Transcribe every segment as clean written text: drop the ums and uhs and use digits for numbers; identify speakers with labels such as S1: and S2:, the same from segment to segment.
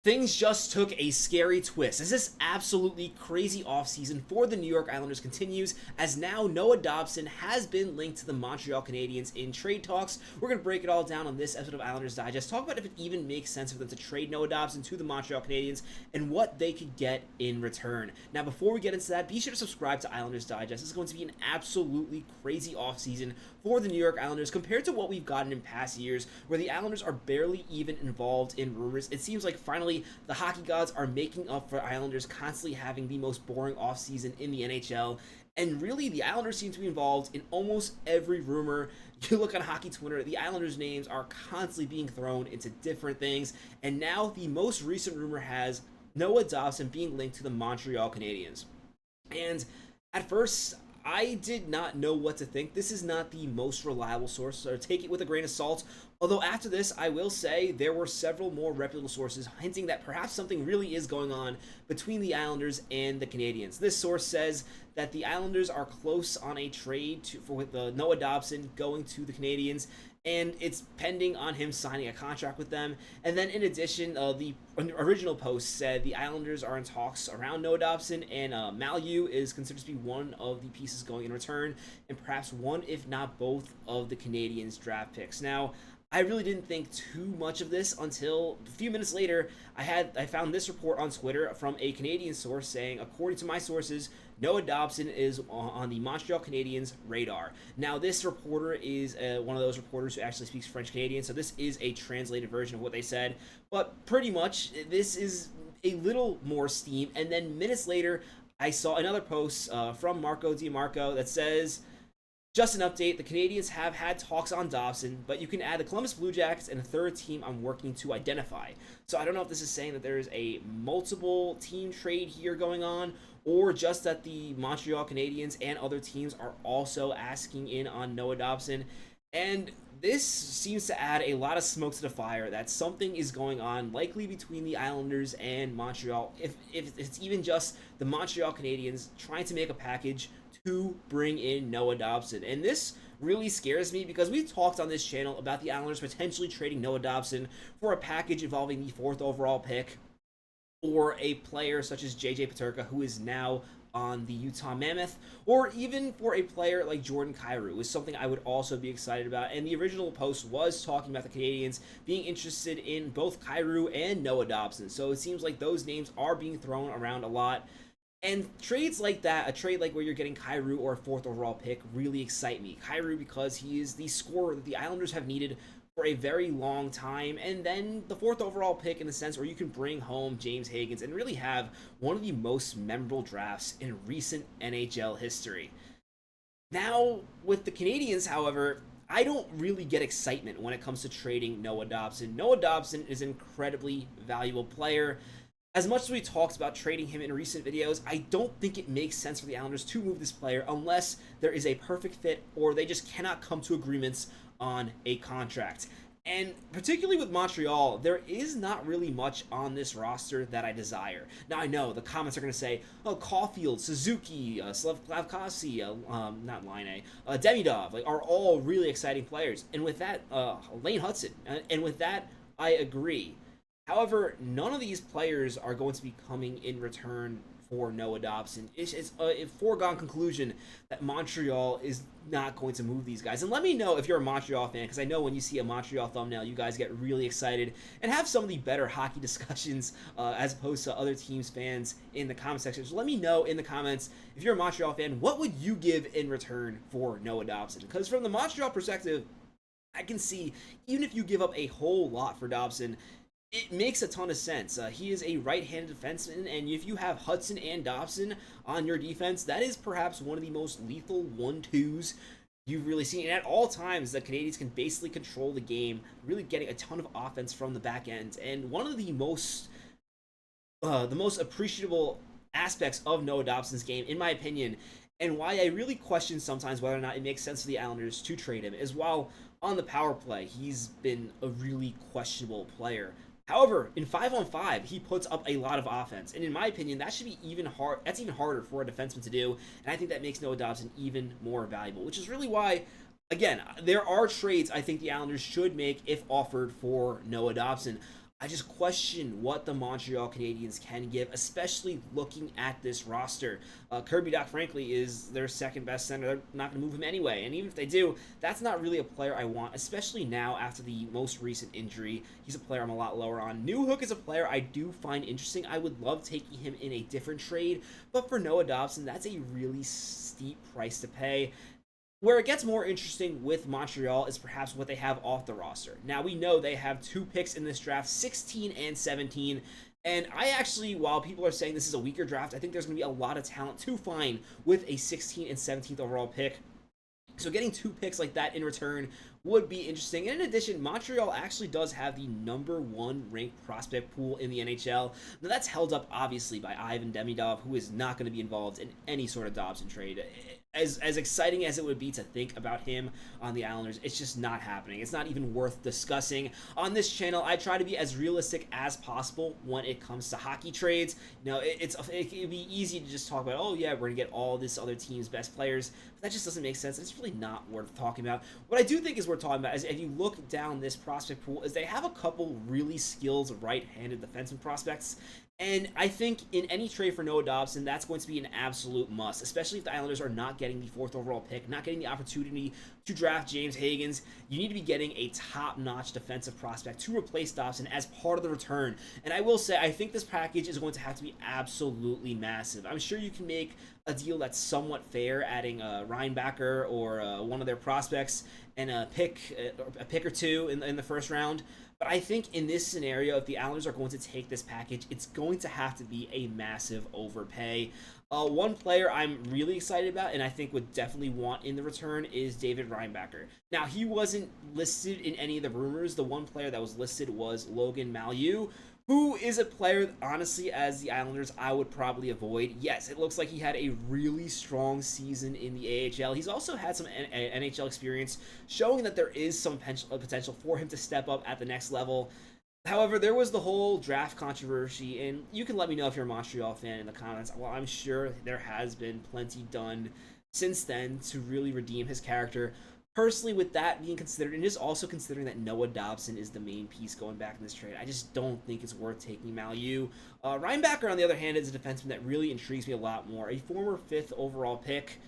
S1: Things just took a scary twist as this absolutely crazy offseason for the New York Islanders continues, as now Noah Dobson has been linked to the Montreal Canadiens in trade talks. We're going to break it all down on this episode of Islanders Digest, talk about if it even makes sense for them to trade Noah Dobson to the Montreal Canadiens and what they could get in return. Now, before we get into that, be sure to subscribe to Islanders Digest. This is going to be an absolutely crazy offseason for the New York Islanders compared to what we've gotten in past years, where the Islanders are barely even involved in rumors. It seems like finally the hockey gods are making up for Islanders constantly having the most boring offseason in the NHL. And really, the Islanders seem to be involved in almost every rumor. You look on hockey Twitter, the Islanders' names are constantly being thrown into different things. And now the most recent rumor has Noah Dobson being linked to the Montreal Canadiens. And at first, I did not know what to think. This is not the most reliable source, so take it with a grain of salt. Although after this, I will say there were several more reputable sources hinting that perhaps something really is going on between the Islanders and the Canadiens. This source says that the Islanders are close on a trade with Noah Dobson going to the Canadiens, and it's pending on him signing a contract with them. And then in addition, the original post said the Islanders are in talks around Noah Dobson, and Mailloux is considered to be one of the pieces going in return, and perhaps one, if not both, of the Canadiens' draft picks. Now, I really didn't think too much of this until a few minutes later. I found this report on Twitter from a Canadian source saying, according to my sources, Noah Dobson is on the Montreal Canadiens' radar. Now, this reporter is one of those reporters who actually speaks French Canadian, so this is a translated version of what they said. But pretty much, this is a little more steam. And then minutes later, I saw another post from Marco DiMarco that says, just an update, the Canadiens have had talks on Dobson, but you can add the Columbus Blue Jackets and a third team I'm working to identify. So I don't know if this is saying that there's a multiple team trade here going on, or just that the Montreal Canadiens and other teams are also asking in on Noah Dobson. And this seems to add a lot of smoke to the fire that something is going on, likely between the Islanders and Montreal, if it's even just the Montreal Canadiens trying to make a package to bring in Noah Dobson. And this really scares me because we've talked on this channel about the Islanders potentially trading Noah Dobson for a package involving the 4th overall pick, or a player such as JJ Peterka, who is now on the Utah Mammoth, or even for a player like Jordan Kyrou, is something I would also be excited about. And the original post was talking about the Canadiens being interested in both Kyrou and Noah Dobson. So it seems like those names are being thrown around a lot. And trades like that, a trade like where you're getting Kyrou or a 4th overall pick, really excite me. Kyrou because he is the scorer that the Islanders have needed for a very long time, and then the 4th overall pick in the sense where you can bring home James Higgins and really have one of the most memorable drafts in recent NHL history. Now, with the Canadiens, however, I don't really get excitement when it comes to trading Noah Dobson. Noah Dobson is an incredibly valuable player. As much as we talked about trading him in recent videos, I don't think it makes sense for the Islanders to move this player unless there is a perfect fit or they just cannot come to agreements on a contract. And particularly with Montreal, there is not really much on this roster that I desire. Now, I know the comments are going to say, oh, Caulfield, Suzuki, Slavkovsky, not Line Demidov, are all really exciting players. And with that, Lane Hudson. And with that, I agree. However, none of these players are going to be coming in return for Noah Dobson. It's a foregone conclusion that Montreal is not going to move these guys. And let me know if you're a Montreal fan, because I know when you see a Montreal thumbnail, you guys get really excited and have some of the better hockey discussions as opposed to other teams' fans in the comment section. So let me know in the comments, if you're a Montreal fan, what would you give in return for Noah Dobson? Because from the Montreal perspective, I can see, even if you give up a whole lot for Dobson, it makes a ton of sense. He is a right-handed defenseman, and if you have Hudson and Dobson on your defense, that is perhaps one of the most lethal 1-2s you've really seen. And at all times, the Canadiens can basically control the game, really getting a ton of offense from the back end. And one of the most appreciable aspects of Noah Dobson's game, in my opinion, and why I really question sometimes whether or not it makes sense for the Islanders to trade him, is while on the power play, he's been a really questionable player. However, in 5-on-5, he puts up a lot of offense, and in my opinion, that should be even hard. That's even harder for a defenseman to do, and I think that makes Noah Dobson even more valuable, which is really why, again, there are trades I think the Islanders should make if offered for Noah Dobson. I just question what the Montreal Canadiens can give, especially looking at this roster. Kirby Dach, frankly, is their second best center. They're not going to move him anyway. And even if they do, that's not really a player I want, especially now after the most recent injury. He's a player I'm a lot lower on. Newhook is a player I do find interesting. I would love taking him in a different trade. But for Noah Dobson, that's a really steep price to pay. Where it gets more interesting with Montreal is perhaps what they have off the roster. Now, we know they have 2 picks in this draft, 16 and 17. And I actually, while people are saying this is a weaker draft, I think there's going to be a lot of talent to find with a 16th and 17th overall pick. So getting 2 picks like that in return would be interesting. And in addition, Montreal actually does have the #1 ranked prospect pool in the NHL. Now that's held up obviously by Ivan Demidov, who is not going to be involved in any sort of Dobson trade. As exciting as it would be to think about him on the Islanders, it's just not happening. It's not even worth discussing. On this channel, I try to be as realistic as possible when it comes to hockey trades. You know, it can be easy to just talk about, oh yeah, we're going to get all this other team's best players. But that just doesn't make sense. It's really not worth talking about. What I do think is worth talking about is if you look down this prospect pool, is they have a couple really skilled right-handed defenseman prospects. And I think in any trade for Noah Dobson, that's going to be an absolute must, especially if the Islanders are not getting the 4th overall pick, not getting the opportunity to draft James Higgins. You need to be getting a top-notch defensive prospect to replace Dobson as part of the return. And I will say, I think this package is going to have to be absolutely massive. I'm sure you can make a deal that's somewhat fair, adding Reinbacher or one of their prospects and a pick or two in the first round. But I think in this scenario, if the Islanders are going to take this package, it's going to have to be a massive overpay. One player I'm really excited about and I think would definitely want in the return is David Reinbacher. Now, he wasn't listed in any of the rumors. The one player that was listed was Logan Mailloux, who is a player, honestly, as the Islanders, I would probably avoid. Yes, it looks like he had a really strong season in the AHL. He's also had some NHL experience, showing that there is some potential for him to step up at the next level. However, there was the whole draft controversy, and you can let me know if you're a Montreal fan in the comments. Well, I'm sure there has been plenty done since then to really redeem his character. Personally, with that being considered, and just also considering that Noah Dobson is the main piece going back in this trade, I just don't think it's worth taking Mailloux. Reinbacher, on the other hand, is a defenseman that really intrigues me a lot more. A former 5th overall pick.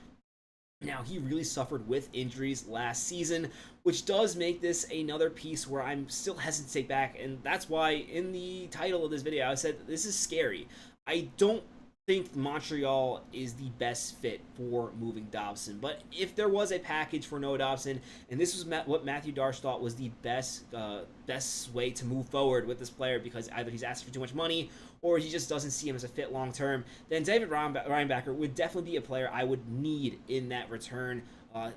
S1: Now, he really suffered with injuries last season, which does make this another piece where I'm still hesitant to take back, and that's why in the title of this video I said this is scary. I don't think Montreal is the best fit for moving Dobson. But if there was a package for Noah Dobson, and this was what Mathew Barzal thought was the best way to move forward with this player, because either he's asking for too much money or he just doesn't see him as a fit long term, then David Reinbacher would definitely be a player I would need in that return.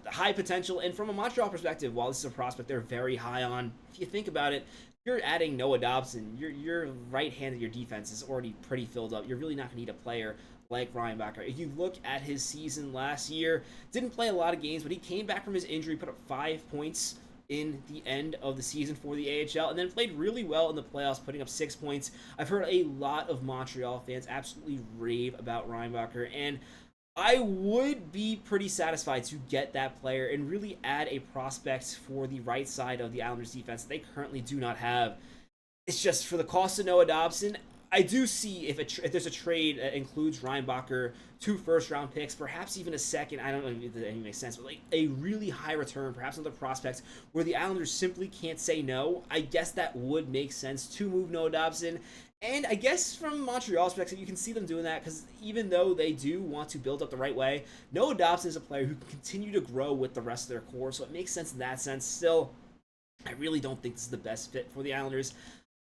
S1: High potential, and from a Montreal perspective, while this is a prospect they're very high on, if you think about it, you're adding Noah Dobson, your right hand of your defense is already pretty filled up. You're really not going to need a player like Reinbacher. If you look at his season last year, didn't play a lot of games, but he came back from his injury, put up 5 points in the end of the season for the AHL, and then played really well in the playoffs, putting up 6 points. I've heard a lot of Montreal fans absolutely rave about Reinbacher, and I would be pretty satisfied to get that player and really add a prospect for the right side of the Islanders defense that they currently do not have. It's just for the cost of Noah Dobson, I do see if there's a trade that includes Reinbacher, 2 first-round picks, perhaps even a second. I don't know if that makes sense, but like a really high return, perhaps another prospect where the Islanders simply can't say no. I guess that would make sense to move Noah Dobson. And I guess from Montreal's perspective, you can see them doing that because even though they do want to build up the right way, Noah Dobson is a player who can continue to grow with the rest of their core, so it makes sense in that sense. Still, I really don't think this is the best fit for the Islanders.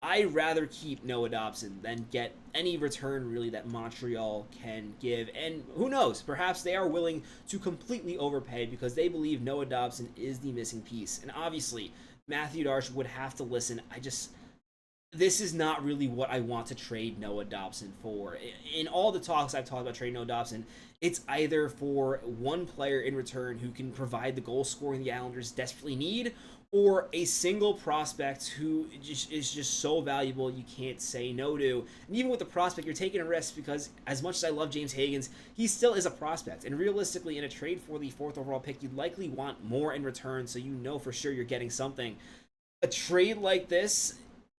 S1: I'd rather keep Noah Dobson than get any return really that Montreal can give. And who knows, perhaps they are willing to completely overpay because they believe Noah Dobson is the missing piece. And obviously, Mathew Barzal would have to listen. This is not really what I want to trade Noah Dobson for. In all the talks I've talked about trading Noah Dobson, it's either for one player in return who can provide the goal scoring the Islanders desperately need, or a single prospect who is just so valuable you can't say no to. And even with the prospect, you're taking a risk because as much as I love James Higgins, he still is a prospect. And realistically, in a trade for the 4th overall pick, you'd likely want more in return so you know for sure you're getting something. A trade like this,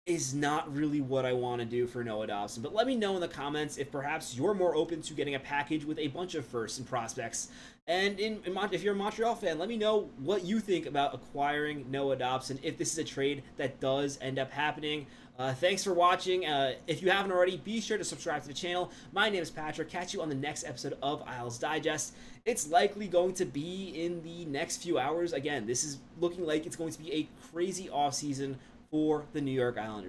S1: is not really what I want to do for Noah Dobson. But let me know in the comments if perhaps you're more open to getting a package with a bunch of firsts and prospects. And if you're a Montreal fan, let me know what you think about acquiring Noah Dobson if this is a trade that does end up happening. Thanks for watching. If you haven't already, be sure to subscribe to the channel. My name is Patrick. Catch you on the next episode of Isles Digest. It's likely going to be in the next few hours. Again, this is looking like it's going to be a crazy offseason for the New York Islanders.